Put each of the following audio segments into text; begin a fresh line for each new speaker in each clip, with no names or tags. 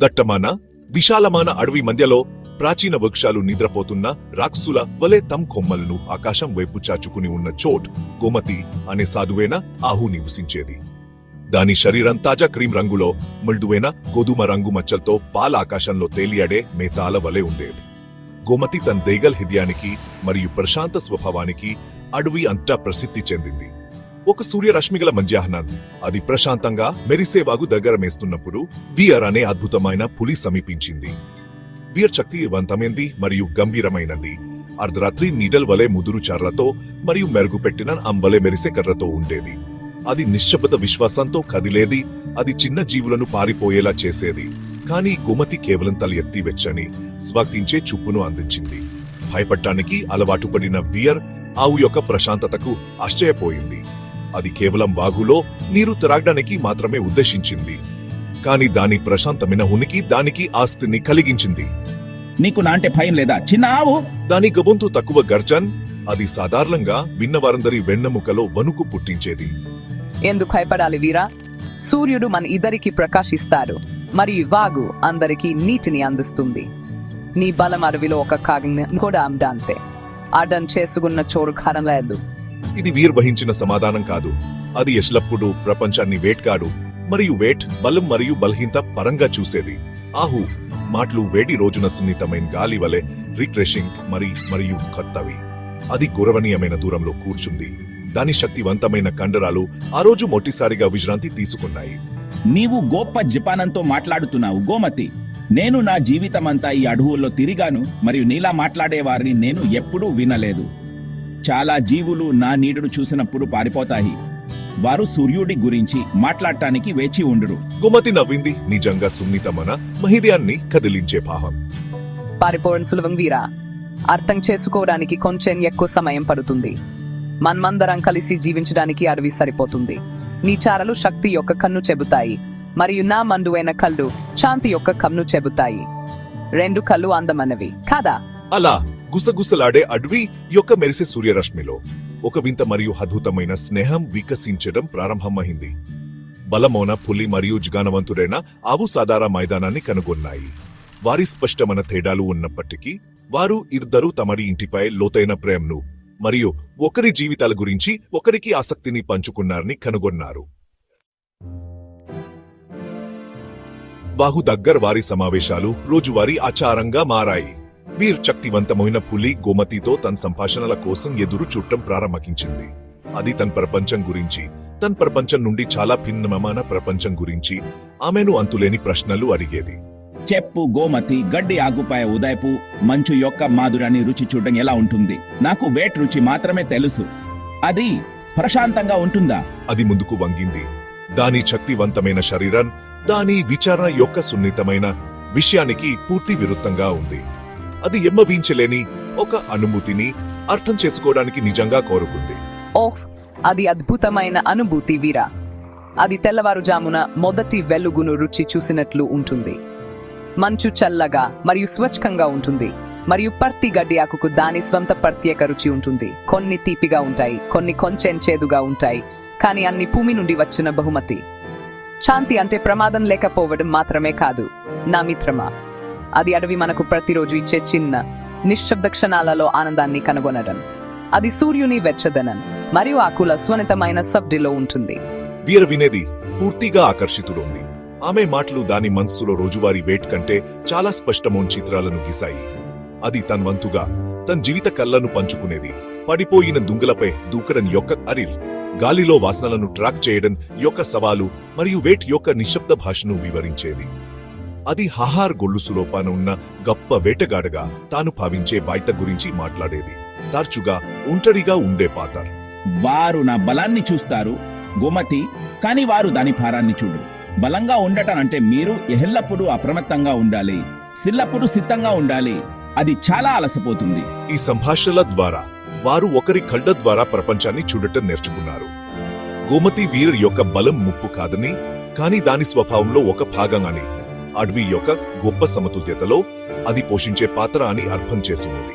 దట్టమాన విశాలమైన అడవి మధ్యలో ప్రాచీన వృక్షాలు నిద్రపోతున్న రాక్షసుల వలె తమ్ కొమ్మలను ఆకాశం వైపు చాచుకుని ఉన్న చోట్ గోమతి అనే సాధువైన ఆహు నివసించేది. దాని శరీరం తాజా క్రీం రంగులో మృదువైన గోధుమ రంగు మచ్చలతో పాల ఆకాశంలో తేలియాడే మేతాల వలె ఉండేది. గోమతి తన దైగల్ హృదయానికి మరియు ప్రశాంత స్వభావానికి అడవి అంతా ప్రసిద్ధి చెందింది. ఒక సూర్యరశ్మిగల మధ్యాహ్నం అది ప్రశాంతంగా మెరిసేవాగు దగ్గర మేస్తున్నప్పుడు వియర్ అనే అద్భుతమైన పులి సమీపించింది. వియర్ శక్తివంతమైంది మరియు గంభీరమైనది. అర్ధరాత్రి నీడల్ వలె ముదురు చార్లతో మరియు మెరుగుపెట్టిన అంబలే మెరిసే కర్రతో ఉండేది. అది నిశ్శబ్ద విశ్వాసంతో కదిలేది. అది చిన్న జీవులను పారిపోయేలా చేసేది. కానీ గోమతి కేవలం తల ఎత్తి వెచ్చని స్వాగతించే చూపును అందించింది. భయపడటానికి అలవాటు పడిన వియర్ ఆవు యొక్క ప్రశాంతతకు ఆశ్చర్యపోయింది. అది కేవలం వాగులో నీరు త్రాగడానికి మాత్రమే ఉద్దేశించింది. కాని దాని ప్రశాంతమైన ఉనికి దానికి ఆస్తిని కలిగించింది.
నీకు నాంటే భయం లేదా చిన్న ఆవు?
దాని గొంతు తక్కువ గర్జన్. అది సాధారణంగా విన్నవారందరి వెన్నెముకలో వణుకు పుట్టించేది.
ఎందుకు భయపడాలి వీరా? సూర్యుడు మన ఇద్దరికి ప్రకాశిస్తాడు మరియు వాగు అందరికీ నీటిని అందిస్తుంది. నీ బలం అడవిలో ఒక కాగిని కూడా అంతే అర్థం చేసుకున్న చోరు కారం లేదు.
ఇది వీర్ వహించిన సమాధానం కాదు. అది ఎల్లప్పుడూ ప్రపంచాన్ని వేట్కాడు మరియు బలం మరియు బలహీనత పరంగా చూసేది. ఆహు మాటలు వేడి రోజున సున్నితమైన గాలి వలె రిఫ్రెషింగ్ మరియు కొత్తవి. అది గౌరవనీయమైన దూరంలో కూర్చుంది. దాని శక్తివంతమైన కండరాలు ఆ రోజు మొదటిసారిగా విశ్రాంతి తీసుకున్నాయి.
నీవు గొప్ప జపానంతో మాట్లాడుతున్నావు గోమతి. నేను నా జీవితమంతా ఈ అడవుల్లో తిరిగాను మరియు నీలా మాట్లాడే వారిని నేను ఎప్పుడూ వినలేదు. చాలా జీవులు నా నీడను చూసినప్పుడు పారిపోతాయి. వారు సూర్యుడి గురించి మాట్లాడటానికి వేచి ఉండురు.
గోమతి నవ్వింది. నిజంగా సున్నితమైన మహిదయాన్ని కదిలించే భావం.
పారిపోవడం సులభం వీరా. అర్థం చేసుకోవడానికి కొంచెం ఎక్కువ సమయం పడుతుంది. మనమందరం కలిసి జీవించడానికి అడవి సరిపోతుంది. నీ చారలు శక్తి యొక్క కన్ను చెబుతాయి మరియు నా మండువైన కళ్ళు శాంతి యొక్క కన్ను చెబుతాయి. రెండు కళ్ళు అందమన్నవి కాదా?
అలా గుసగుసలాడే అడవి యొక్క మెరిసే సూర్యరశ్మిలో ఒక వింత మరియు అద్భుతమైన స్నేహం వికసించడం ప్రారంభమైంది. బలమోన పులి మరియు జ్ఞానవంతుడైన ఆవు సాధారణ మైదానాన్ని కనుగొన్నాయి. వారి స్పష్టమైన తేడాలు ఉన్నప్పటికీ వారు ఇద్దరూ తమరి ఇంటిపై లోతైన ప్రేమను మరియు ఒకరి జీవితాల గురించి ఒకరికి ఆసక్తిని పంచుకున్నారని కనుగొన్నారు. వాహు దగ్గర వారి సమావేశాలు రోజువారీ ఆచారంగా మారాయి. వీర్ శక్తివంతమైన పులి గోమతితో తన సంభాషణల కోసం ఎదురు చూడటం ప్రారంభించింది. అది తన ప్రపంచం గురించి, తన ప్రపంచం నుండి చాలా భిన్నమైన ప్రపంచం గురించి ఆమెను అంతులేని ప్రశ్నలు అడిగేది.
చెప్పు గోమతి, గడ్డి ఆకుపై ఉదయపు మంచు యొక్క మాధుర్యాన్ని రుచి చూడడం ఎలా ఉంటుంది? నాకు వేట్ రుచి మాత్రమే తెలుసు. అది ప్రశాంతంగా ఉంటుందా?
అది ముందుకు వంగింది. దాని శక్తివంతమైన శరీరం దాని విచారణ యొక్క సున్నితమైన విషయానికి పూర్తి విరుద్ధంగా ఉంది. అది ఎమ్మవించలేని ఒక అనుభూతిని అర్థం చేసుకోవడానికి నిజంగా కోరుకుంది.
ఓహ్, అది అద్భుతమైన అనుభూతి వీరా. అది తెల్లవారుజామున మొదటి వెలుగును రుచి చూసినట్లు ఉంటుంది. మంచు చల్లగా మరియు స్వచ్ఛంగా ఉంటుంది మరియు పర్తి గడ్డి ఆకుకు దాని స్వంత ప్రత్యేక రుచి ఉంటుంది. కొన్ని తీపిగా ఉంటాయి, కొన్ని కొంచెం చేదుగా ఉంటాయి, కానీ అన్ని భూమి నుండి వచ్చిన బహుమతి. శాంతి అంటే ప్రమాదం లేకపోవడం మాత్రమే కాదు నా మిత్రమా. అది అడవి మనకు ప్రతిరోజు ఇచ్చే చిన్న నిశ్శబ్ద క్షణాలలో ఆనందాన్ని కనుగొనడం. అది సూర్యుని వెచ్చదనం మరియు ఆకుల స్వనితమైన సబ్డిలో ఉంటుంది.
వీర వినేది పూర్తిగా ఆకర్షితుడోంది. ఆమె మాటలు దాని మనస్సులో రోజువారీ వేట్ కంటే చాలా స్పష్టమైన చిత్రాలను గీశాయి. అది తన వంతుగా తన జీవిత కళ్ళను పంచుకునేది. పడిపోయిన దుంగలపై దూకడం యొక్క అరిల్, గాలిలో వాసనలను ట్రాక్ చేయడం యొక్క సవాలు మరియు వేట్ యొక్క నిశ్శబ్ద భాషను వివరించేది. అది హాహార్ గొల్లుసులోపాన ఉన్న గొప్ప వేటగాడగా తాను భావించే బయట గురించి మాట్లాడేది. తరచుగా ఒంటరిగా ఉండే పాతర్.
వారు నా బలాన్ని చూస్తారు గోమతి, కాని వారు దాని భారాన్ని చూడు. బలంగా ఉండటం అంటే మీరు ఎల్లప్పుడూ అప్రమత్తంగా ఉండాలి, సిల్లప్పుడు సిద్ధంగా ఉండాలి. అది చాలా అలసిపోతుంది.
ఈ సంభాషణల ద్వారా వారు ఒకరి కళ్ళ ద్వారా ప్రపంచాన్ని చూడటం నేర్చుకున్నారు. గోమతి వీర్ యొక్క బలం ముప్పు కాదని, కాని దాని స్వభావంలో ఒక భాగం అని, అడవి యొక్క గొప్ప సమతుల్యతలో అది పోషించే పాత్ర అని అర్థం చేసుకుంది.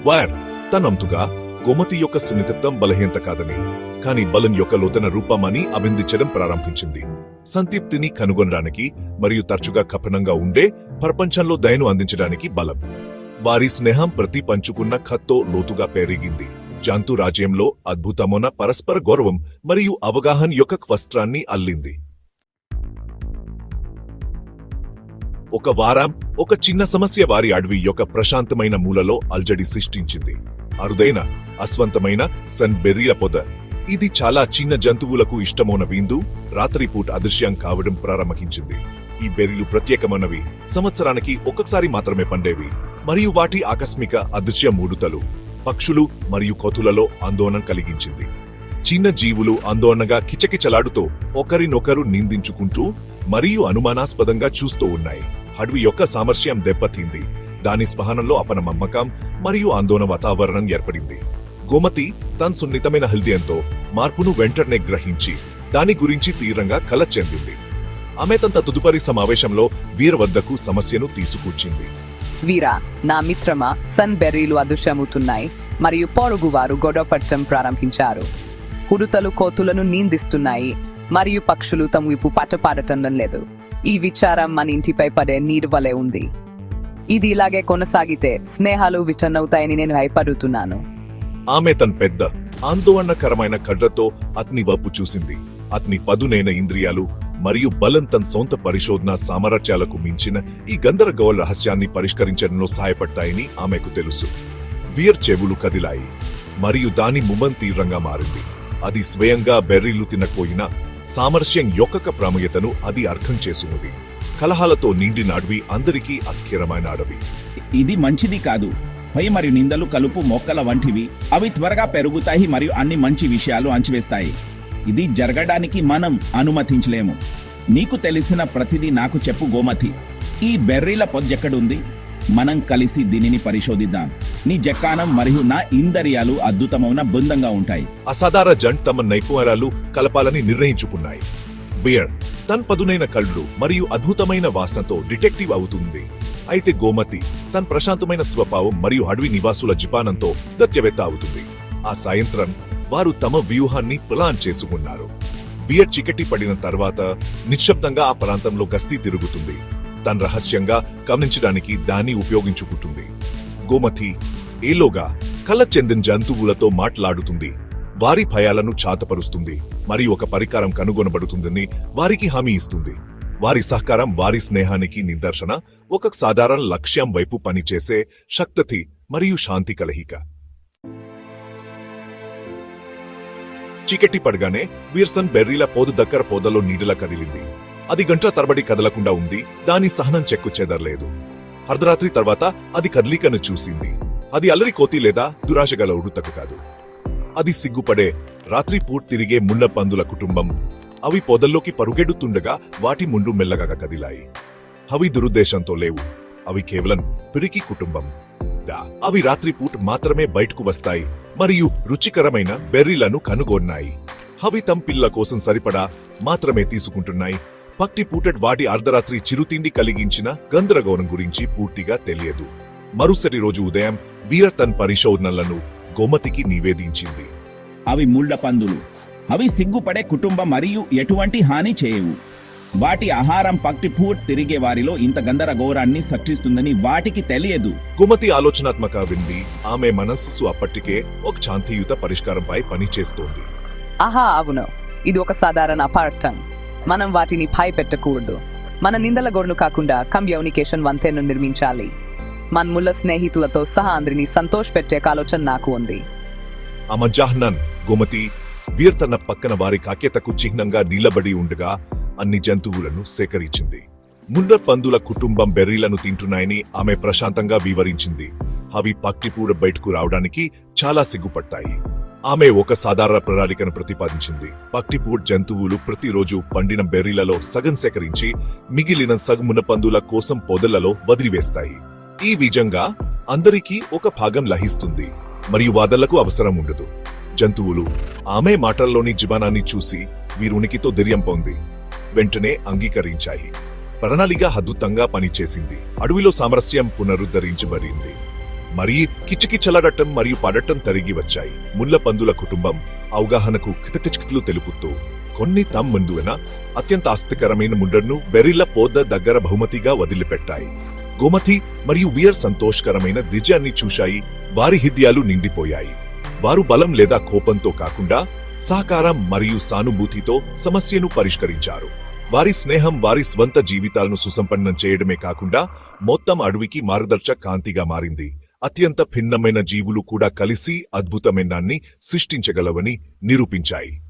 వైర్ తనంతుగా గోమతి యొక్క సున్నితత్వం బలహీనత కాదని, కానీ బలం యొక్క లోతన రూపమని అభిందించడం ప్రారంభించింది. సంతృప్తిని కనుగొనడానికి మరియు తరచుగా కపనంగా ఉండే ప్రపంచంలో దయను అందించడానికి బలం. వారి స్నేహం ప్రతి పంచుకున్న కథతో లోతుగా పెరిగింది. జంతు రాజ్యంలో అద్భుతమైన పరస్పర గౌరవం మరియు అవగాహన యొక్క వస్త్రాన్ని అల్లింది. ఒక వారం ఒక చిన్న సమస్య వారి అడవి యొక్క ప్రశాంతమైన మూలలో అల్జడి సృష్టించింది. అరుదైన అస్వంతమైన సన్ బెర్రీల పొద. ఇది చాలా చిన్న జంతువులకు ఇష్టమైన విందు రాత్రిపూట అదృశ్యం కావడం ప్రారంభించింది. ఈ బెర్రీలు ప్రత్యేకమైనవి, సంవత్సరానికి ఒక్కసారి మాత్రమే పండేవి, మరియు వాటి ఆకస్మిక అదృశ్య మూడుతలు పక్షులు మరియు కోతులలో ఆందోళన కలిగించింది. చిన్న జీవులు ఆందోళనగా కిచకిచలాడుతూ ఒకరినొకరు నిందించుకుంటూ మరియు అనుమానాస్పదంగా చూస్తూ ఉన్నాయి. అడవి యొక్క సామర్థ్యం దెబ్బతింది. దాని స్పహనంలో అపనమ్మకం మరియు ఆందోళన వాతావరణం ఏర్పడింది. గోమతి తన సున్నితమైన హృదయంతో మార్పును వెంటనే గ్రహించి దాని గురించి తీవ్రంగా కల చెందింది. ఆమె తన తదుపరి సమావేశంలో వీర్ వద్దకు సమస్యను తీసుకొచ్చింది.
వీరా, నా మిత్రమా, సన్ బెర్రీలు అదృశ్యమవుతున్నాయి మరియు పొరుగువారు గొడవపడటం ప్రారంభించారు. ఉడుతలు కోతులను నిందిస్తున్నాయి మరియు పక్షులు తమ వైపు పాటపాడటం లేదు. ఈ విచారం మన ఇంటిపై పడే నీరు వలె ఉంది. ఇది ఇలాగే కొనసాగితే స్నేహాలు విచ్ఛిన్నమవుతాయని నేను భయపడుతున్నాను.
ఆమె తన పెద్ద ఆందోళనకరమైన కడ్రతో అతని వైపు చూసింది. అతని పదునైన ఇంద్రియాలు మరియు బలం తన సొంత పరిశోధన సామర్థ్యాలకు మించిన ఈ గందరగోళ రహస్యాన్ని పరిష్కరించడంలో సహాయపడతాయని ఆమెకు తెలుసు. వీర్ చెవులు కదిలాయి మరియు దాని ముఖం తీవ్రంగా మారింది. అది స్వయంగా బెర్రీలు తినకపోయినా సామర్థ్యం యొక్క ప్రాముఖ్యతను అది అర్థం చేసుకుంది. కలహాలతో నిండిన అడవి అందరికీ అస్థిరమైన అడవి.
ఇది మంచిది కాదు. భయం మరియు నిందలు కలుపు మొక్కల వంటివి. అవి త్వరగా పెరుగుతాయి మరియు అన్ని మంచి విషయాలు అంచివేస్తాయి. ఇది జరగడానికి మనం అనుమతించలేము. నీకు తెలిసిన ప్రతిదీ నాకు చెప్పు గోమతి. ఈ బెర్రీల పొద్దెక్కడుంది? మనం కలిసి దీనిని పరిశోధిద్దాం. నీ జక్కానం మరియు నా ఇంద్రియాలు అద్భుతమైన బృందంగా ఉంటాయి.
అసాధారణ జంట తమ నైపుణ్యాలు కలపాలని నిర్ణయించుకున్నాయి. వీర్ తన పదునైన కళ్ళు మరియు అద్భుతమైన వాసనతో డిటెక్టివ్ అవుతుంది. అయితే గోమతి తన ప్రశాంతమైన స్వభావం మరియు అడవి నివాసుల జిపానంతో దత్యవేత్త అవుతుంది. ఆ సాయంత్రం వారు తమ వ్యూహాన్ని ప్లాన్ చేసుకున్నారు. వీర్ చీకటి పడిన తర్వాత నిశ్శబ్దంగా ఆ ప్రాంతంలో గస్తీ తిరుగుతుంది. తన రహస్యంగా గమనించడానికి దాన్ని ఉపయోగించుకుంటుంది. గోమతి ఏలోగా కళ్ళ చెందిన జంతువులతో మాట్లాడుతుంది. వారి భయాలను చాతపరుస్తుంది మరియు ఒక పరికారం కనుగొనబడుతుందని వారికి హామీ ఇస్తుంది. వారి సహకారం వారి స్నేహానికి నిదర్శన. ఒక సాధారణ లక్ష్యం వైపు పనిచేసే శక్తి మరియు శాంతి కలయిక. చీకటి పడగానే వీర్సన్ బెర్రీల పొద దగ్గర పొదలో నీడలా కదిలింది. అది గంట తరబడి కదలకుండా ఉంది. దాని సహనం చెక్కు చెదరలేదు. అర్ధరాత్రి తర్వాత అది కదలికను చూసింది. అది అల్లరి కోతి లేదా దురాశగల ఉడుతకు కాదు. అది సిగ్గుపడే రాత్రి పూట్ తిరిగే ముళ్ళ పందుల కుటుంబం. అవి పొదల్లోకి పరుగెడుతుండగా వాటి ముందు మెల్లగా కదిలాయి. అవి దురుద్దేశంతో లేవు. అవి కేవలం పిరికి కుటుంబం. అవి రాత్రిపూట మాత్రమే బయటకు వస్తాయి మరియు రుచికరమైన బెర్రీలను కనుగొన్నాయి. అవి తమ పిల్ల కోసం సరిపడా మాత్రమే తీసుకుంటున్నాయి. పక్టి పూటెడ్ వాటి అర్ధరాత్రి చిరుతిండి కలిగించిన గందరగోళం గురించి పూర్తిగా తెలియదు. మరుసటి రోజు ఉదయం వీర తన పరిశోధనలను గోమతికి నివేదించింది.
అవి ముళ్ళ పందులు. అవి సిగ్గుపడే కుటుంబం మరియు ఎటువంటి హాని చేయవు. వాటి ఆహారం పక్టి పూట్ తిరిగే వారిలో ఇంత గందరగోళాన్ని సృష్టిస్తుందని వాటికి తెలియదు.
గోమతి ఆలోచనాత్మక వింది. ఆమె మనస్సు అప్పటికే ఒక శాంతియుత పరిష్కారంపై పనిచేస్తోంది.
ఆహా, అవును, ఇది ఒక సాధారణ అపార్థం. మనం వాటిని భయపెట్టకూడదు. మన నిందల గోరును కాకుండా కమ్యూనికేషన్ వంతెను నిర్మించాలి. మన ముళ్ళ స్నేహితులతో సహా అందరినీ సంతోషపెట్టే ఆలోచన నాకు ఉంది.
ఆ మధ్యాహ్నం గోమతి వీర్ తన పక్కన వారి కాక్యతకు చిహ్నంగా నిలబడి ఉండగా అన్ని జంతువులను సేకరించింది. ముళ్ళ పందుల కుటుంబం బెర్రీలను తింటున్నాయని ఆమె ప్రశాంతంగా వివరించింది. అవి పక్టిపూర బయటకు రావడానికి చాలా సిగ్గుపడతాయి. ఆమె ఒక సాధారణ ప్రణాళికను ప్రతిపాదించింది. పక్టిపూట్ జంతువులు ప్రతిరోజు పండిన బెర్రీలలో సగం సేకరించి మిగిలిన సగమున పందుల కోసం పొదలలో వదిలివేస్తాయి. ఈ విధంగా అందరికీ ఒక భాగం లభిస్తుంది మరియు వాదనలకు అవసరం ఉండదు. జంతువులు ఆమె మాటల్లోని జీవనాన్ని చూసి వీరునికితో ధైర్యం పొంది వెంటనే అంగీకరించాయి. ప్రణాళిక అద్భుతంగా పనిచేసింది. అడవిలో సామరస్యం పునరుద్ధరించబడింది. మరి కిచకిచలాడటం మరియు పడటం తరిగి వచ్చాయి. ముళ్ళ పందుల కుటుంబం అవగాహనకు కృతజ్ఞతలు తెలుపుతూ కొన్ని తమ ముందున అత్యంత ఆసక్తికరమైన ముండర్ను బెర్రిల పొద దగ్గర బహుమతిగా వదిలిపెట్టాయి. గోమతి మరియు వీర్ సంతోషకరమైన దిజాన్ని చూశాయి. వారి హృదయాలు నిండిపోయాయి. వారు బలం లేదా కోపంతో కాకుండా సహకారం మరియు సానుభూతితో సమస్యను పరిష్కరించారు. వారి స్నేహం వారి స్వంత జీవితాలను సుసంపన్నం చేయడమే కాకుండా మొత్తం అడవికి మార్గదర్శక కాంతిగా మారింది. అత్యంత భిన్నమైన జీవులు కూడా కలిసి అద్భుతమైనాన్ని సృష్టించగలవని నిరూపించాయి.